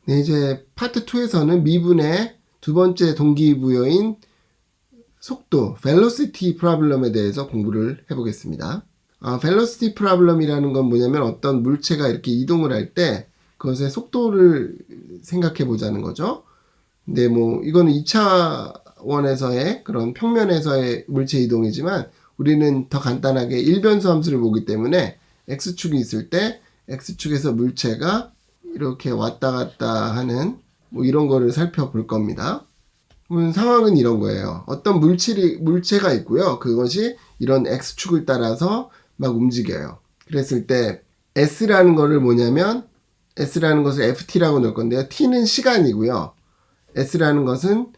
네, 이제 파트 2에서는 미분의 두 번째 동기부여인 속도, velocity problem에 대해서 공부를 해보겠습니다. velocity problem이라는 건 뭐냐면 어떤 물체가 이렇게 이동을 할 때 그것의 속도를 생각해 보자는 거죠. 근데 뭐 이거는 2차원에서의 그런 평면에서의 물체 이동이지만 우리는 더 간단하게 일변수 함수를 보기 때문에 x축이 있을 때 x축에서 물체가 이렇게 왔다 갔다 하는 뭐 이런 거를 살펴볼 겁니다. 상황은 이런 거예요. 어떤 물체가 있고요. 그것이 이런 x축을 따라서 막 움직여요. 그랬을 때 s라는 거를 뭐냐면 s라는 것을 ft라고 넣을 건데요. t는 시간이고요. s라는 것은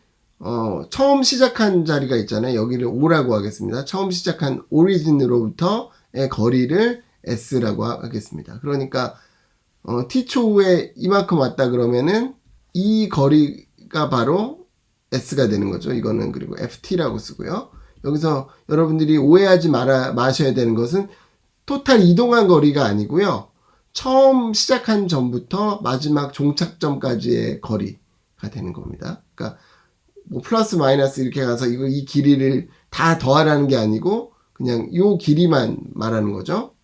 처음 시작한 자리가 있잖아요. 여기를 O라고 하겠습니다. 처음 시작한 오리진으로부터의 거리를 S라고 하겠습니다. 그러니까 T초 후에 이만큼 왔다 그러면은 이 거리가 바로 S가 되는 거죠. 이거는 그리고 FT라고 쓰고요. 여기서 여러분들이 오해하지 마셔야 되는 것은 토탈 이동한 거리가 아니고요. 처음 시작한 점부터 마지막 종착점까지의 거리가 되는 겁니다. 그러니까 뭐 플러스 마이너스 이렇게 가서 이 길이를 다 더하라는 게 아니고 그냥 요 길이만 말하는 거죠.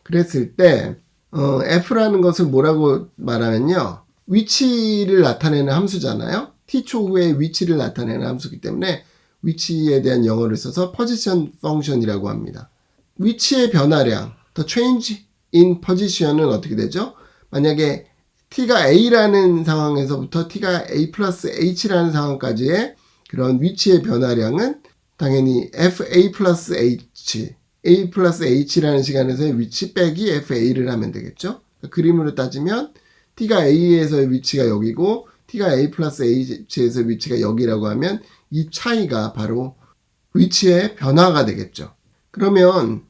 그랬을 때 f라는 것을 뭐라고 말하면요. 위치를 나타내는 함수잖아요. t초 후에 위치를 나타내는 함수이기 때문에 위치에 대한 영어를 써서 position function이라고 합니다. 위치의 변화량, the change in position은 어떻게 되죠? 만약에 t가 a라는 상황에서부터 t가 a 플러스 h라는 상황까지의 그런 위치의 변화량은 당연히 fa 플러스 h, a 플러스 h라는 시간에서의 위치 빼기 fa를 하면 되겠죠? 그림으로 따지면 t가 a에서의 위치가 여기고 t가 a 플러스 h에서의 위치가 여기라고 하면 이 차이가 바로 위치의 변화가 되겠죠. 그러면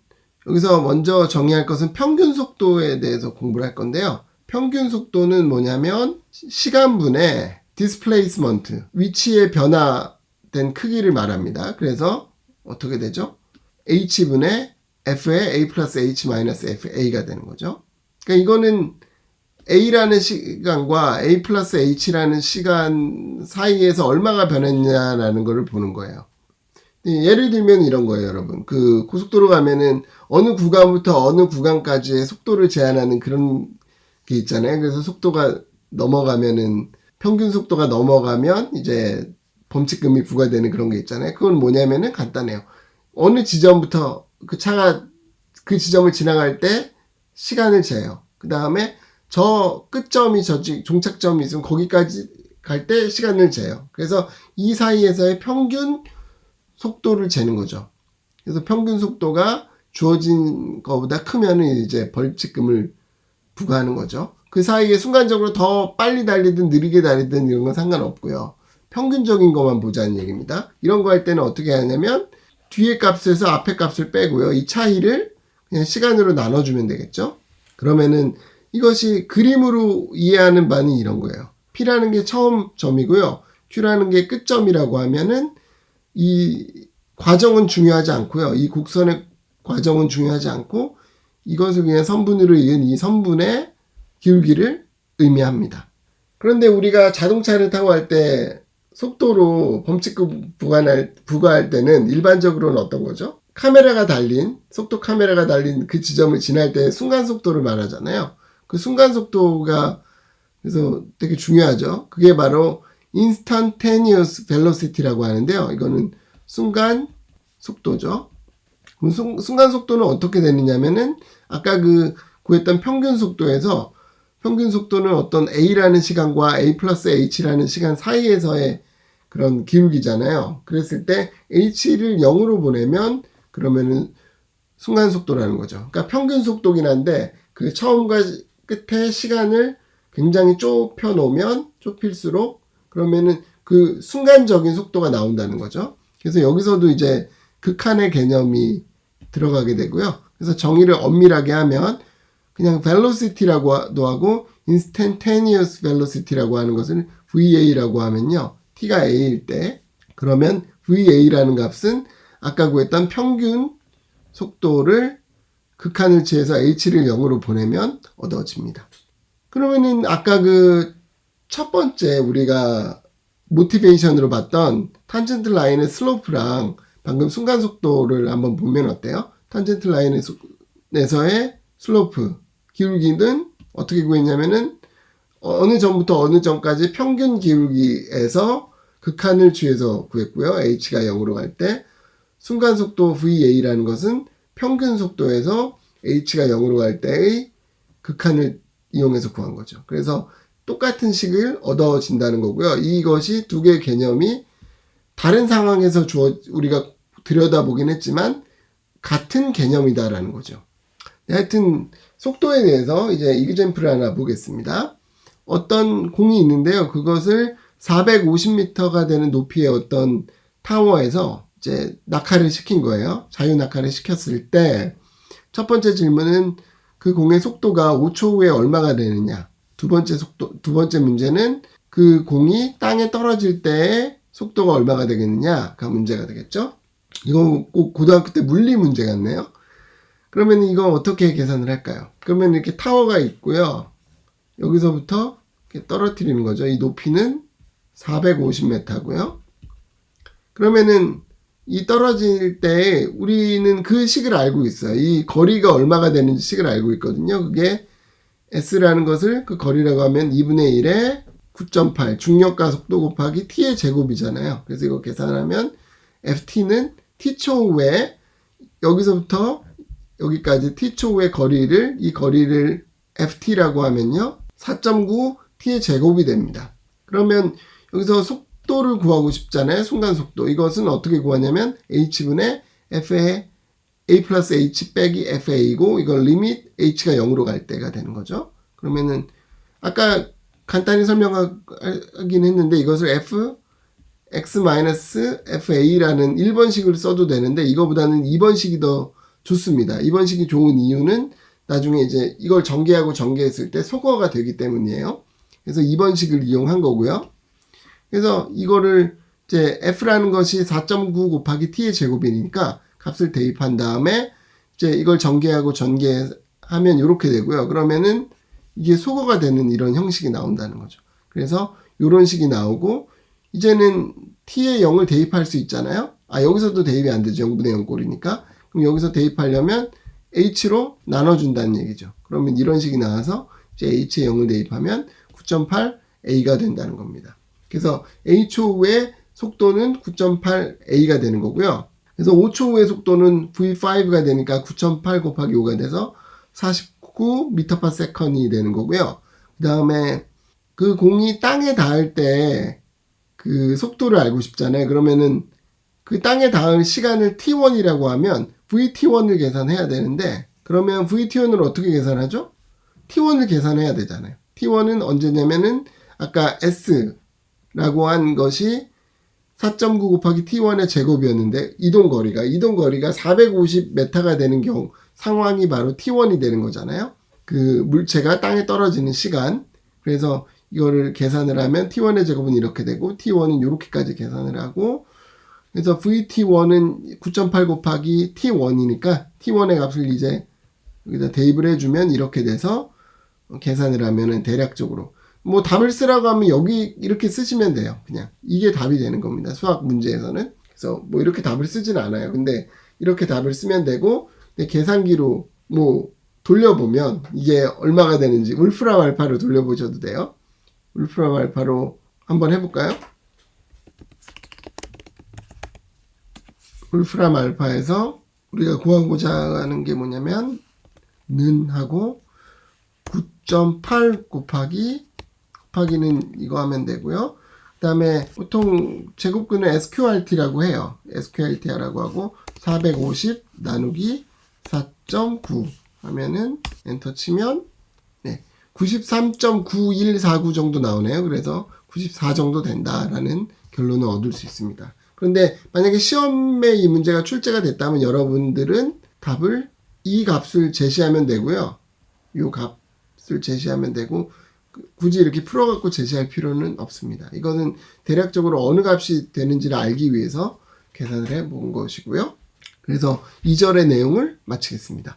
여기서 먼저 정의할 것은 평균 속도에 대해서 공부를 할 건데요. 평균 속도는 뭐냐면 시간분의 displacement, 위치의 변화된 크기를 말합니다. 그래서 어떻게 되죠? h분의 f의 a 플러스 h 마이너스 fa가 되는 거죠. 그러니까 이거는 a라는 시간과 a 플러스 h라는 시간 사이에서 얼마가 변했냐라는 것을 보는 거예요. 예를 들면 이런 거예요, 여러분. 그 고속도로 가면은 어느 구간부터 어느 구간까지의 속도를 제한하는 그런 게 있잖아요. 그래서 속도가 넘어가면은 평균 속도가 넘어가면 이제 범칙금이 부과되는 그런 게 있잖아요. 그건 뭐냐면은 간단해요. 어느 지점부터 그 차가 그 지점을 지나갈 때 시간을 재요. 그 다음에 저 끝점이 종착점이 있으면 거기까지 갈 때 시간을 재요. 그래서 이 사이에서의 평균 속도를 재는 거죠. 그래서 평균 속도가 주어진 것보다 크면은 이제 벌칙금을 부과하는 거죠. 그 사이에 순간적으로 더 빨리 달리든 느리게 달리든 이런 건 상관없고요. 평균적인 것만 보자는 얘기입니다. 이런 거 할 때는 어떻게 하냐면 뒤에 값에서 앞에 값을 빼고요. 이 차이를 그냥 시간으로 나눠주면 되겠죠. 그러면은 이것이 그림으로 이해하는 바는 이런 거예요. P라는 게 처음 점이고요. Q라는 게 끝점이라고 하면은 이 과정은 중요하지 않고요. 이 곡선의 과정은 중요하지 않고 이것을 그냥 선분으로 이은 이 선분의 기울기를 의미합니다. 그런데 우리가 자동차를 타고 할 때 속도로 범칙금 부과할 때는 일반적으로는 어떤 거죠? 속도 카메라가 달린 그 지점을 지날 때 순간 속도를 말하잖아요. 그 순간 속도가 그래서 되게 중요하죠. 그게 바로 instantaneous velocity라고 하는데요. 이거는 순간 속도죠. 그럼 순간 속도는 어떻게 되느냐면은 아까 그 구했던 평균 속도에서 평균 속도는 어떤 a라는 시간과 a 플러스 h라는 시간 사이에서의 그런 기울기잖아요. 그랬을 때 h를 0으로 보내면 그러면은 순간 속도라는 거죠. 그러니까 평균 속도긴 한데 그 처음과 끝에 시간을 굉장히 좁혀 놓으면 좁힐수록 그러면은 그 순간적인 속도가 나온다는 거죠. 그래서 여기서도 이제 극한의 개념이 들어가게 되고요. 그래서 정의를 엄밀하게 하면 그냥 velocity라고도 하고 instantaneous velocity라고 하는 것을 VA라고 하면요. T가 A일 때 그러면 VA라는 값은 아까 구했던 평균 속도를 극한을 취해서 H를 0으로 보내면 얻어집니다. 그러면은 아까 그 첫 번째 우리가 모티베이션으로 봤던 탄젠트 라인의 슬로프랑 방금 순간속도를 한번 보면 어때요? 탄젠트 라인에서의 슬로프, 기울기는 어떻게 구했냐면은 어느 점부터 어느 점까지 평균 기울기에서 극한을 취해서 구했고요. h가 0으로 갈 때 순간속도 VA라는 것은 평균 속도에서 h가 0으로 갈 때의 극한을 이용해서 구한 거죠. 그래서 똑같은 식을 얻어진다는 거고요. 이것이 두 개의 개념이 다른 상황에서 우리가 들여다보긴 했지만 같은 개념이다라는 거죠. 하여튼 속도에 대해서 이제 이그젠플을 하나 보겠습니다. 어떤 공이 있는데요. 그것을 450m가 되는 높이의 어떤 타워에서 이제 낙하를 시킨 거예요. 자유 낙하를 시켰을 때 첫 번째 질문은 그 공의 속도가 5초 후에 얼마가 되느냐. 두 번째 문제는 그 공이 땅에 떨어질 때의 속도가 얼마가 되겠느냐가 문제가 되겠죠. 이거 꼭 고등학교 때 물리 문제 같네요. 그러면 이거 어떻게 계산을 할까요? 그러면 이렇게 타워가 있고요. 여기서부터 이렇게 떨어뜨리는 거죠. 이 높이는 450m고요. 그러면은 이 떨어질 때 우리는 그 식을 알고 있어요. 이 거리가 얼마가 되는지 식을 알고 있거든요. 그게 S라는 것을 그 거리라고 하면 2분의 1에 9.8 중력과 속도 곱하기 T의 제곱이잖아요. 그래서 이거 계산하면 FT는 T초 후에 여기서부터 여기까지 T초 후의 거리를 이 거리를 FT라고 하면요. 4.9 T의 제곱이 됩니다. 그러면 여기서 속도를 구하고 싶잖아요. 순간속도. 이것은 어떻게 구하냐면 H분의 FA A 플러스 H 빼기 FA이고 이걸 리밋 H가 0으로 갈 때가 되는 거죠. 그러면은 아까 간단히 설명하긴 했는데 이것을 X 마이너스 FA라는 1번식을 써도 되는데 이거보다는 2번식이 더 좋습니다. 2번식이 좋은 이유는 나중에 이제 이걸 전개하고 전개했을 때 소거가 되기 때문이에요. 그래서 2번식을 이용한 거고요. 그래서 이거를 이제 F라는 것이 4.9 곱하기 T의 제곱이니까 값을 대입한 다음에 이제 이걸 전개하고 전개하면 이렇게 되고요. 그러면은 이게 소거가 되는 이런 형식이 나온다는 거죠. 그래서 이런 식이 나오고 이제는 T의 0을 대입할 수 있잖아요. 여기서도 대입이 안 되죠. 0분의 0 꼴이니까. 그럼 여기서 대입하려면 H로 나눠준다는 얘기죠. 그러면 이런 식이 나와서 이제 H의 0을 대입하면 9.8A가 된다는 겁니다. 그래서 A초 후의 속도는 9.8A가 되는 거고요. 그래서 5초 후의 속도는 V5가 되니까 9.8 곱하기 5가 돼서 49m/s이 되는 거고요. 그 다음에 그 공이 땅에 닿을 때 그 속도를 알고 싶잖아요. 그러면은 그 땅에 닿을 시간을 T1이라고 하면 VT1을 계산해야 되는데 그러면 VT1을 어떻게 계산하죠? T1을 계산해야 되잖아요. T1은 언제냐면은 아까 S라고 한 것이 4.9 곱하기 T1의 제곱이었는데 이동거리가 450m가 되는 상황이 바로 T1이 되는 거잖아요. 그 물체가 땅에 떨어지는 시간. 그래서 이거를 계산을 하면 T1의 제곱은 이렇게 되고 T1은 이렇게까지 계산을 하고 그래서 VT1은 9.8 곱하기 T1이니까 T1의 값을 이제 여기다 대입을 해주면 이렇게 돼서 계산을 하면은 대략적으로 뭐 답을 쓰라고 하면 여기 이렇게 쓰시면 돼요. 그냥 이게 답이 되는 겁니다. 수학 문제에서는. 그래서 뭐 이렇게 답을 쓰진 않아요. 근데 이렇게 답을 쓰면 되고 계산기로 뭐 돌려보면 이게 얼마가 되는지 울프람 알파로 돌려보셔도 돼요. 울프람 알파로 한번 해볼까요? 울프람 알파에서 우리가 구하고자 하는 게 뭐냐면 는 하고 9.8 곱하기는 이거 하면 되고요. 그 다음에 보통 제곱근을 SQRT라고 해요. SQRT라고 하고 450 나누기 4.9 하면은 엔터 치면 93.9149 정도 나오네요. 그래서 94 정도 된다라는 결론을 얻을 수 있습니다. 그런데 만약에 시험에 이 문제가 출제가 됐다면 여러분들은 답을 이 값을 제시하면 되고요. 이 값을 제시하면 되고 굳이 이렇게 풀어갖고 제시할 필요는 없습니다. 이거는 대략적으로 어느 값이 되는지를 알기 위해서 계산을 해본 것이고요. 그래서 2절의 내용을 마치겠습니다.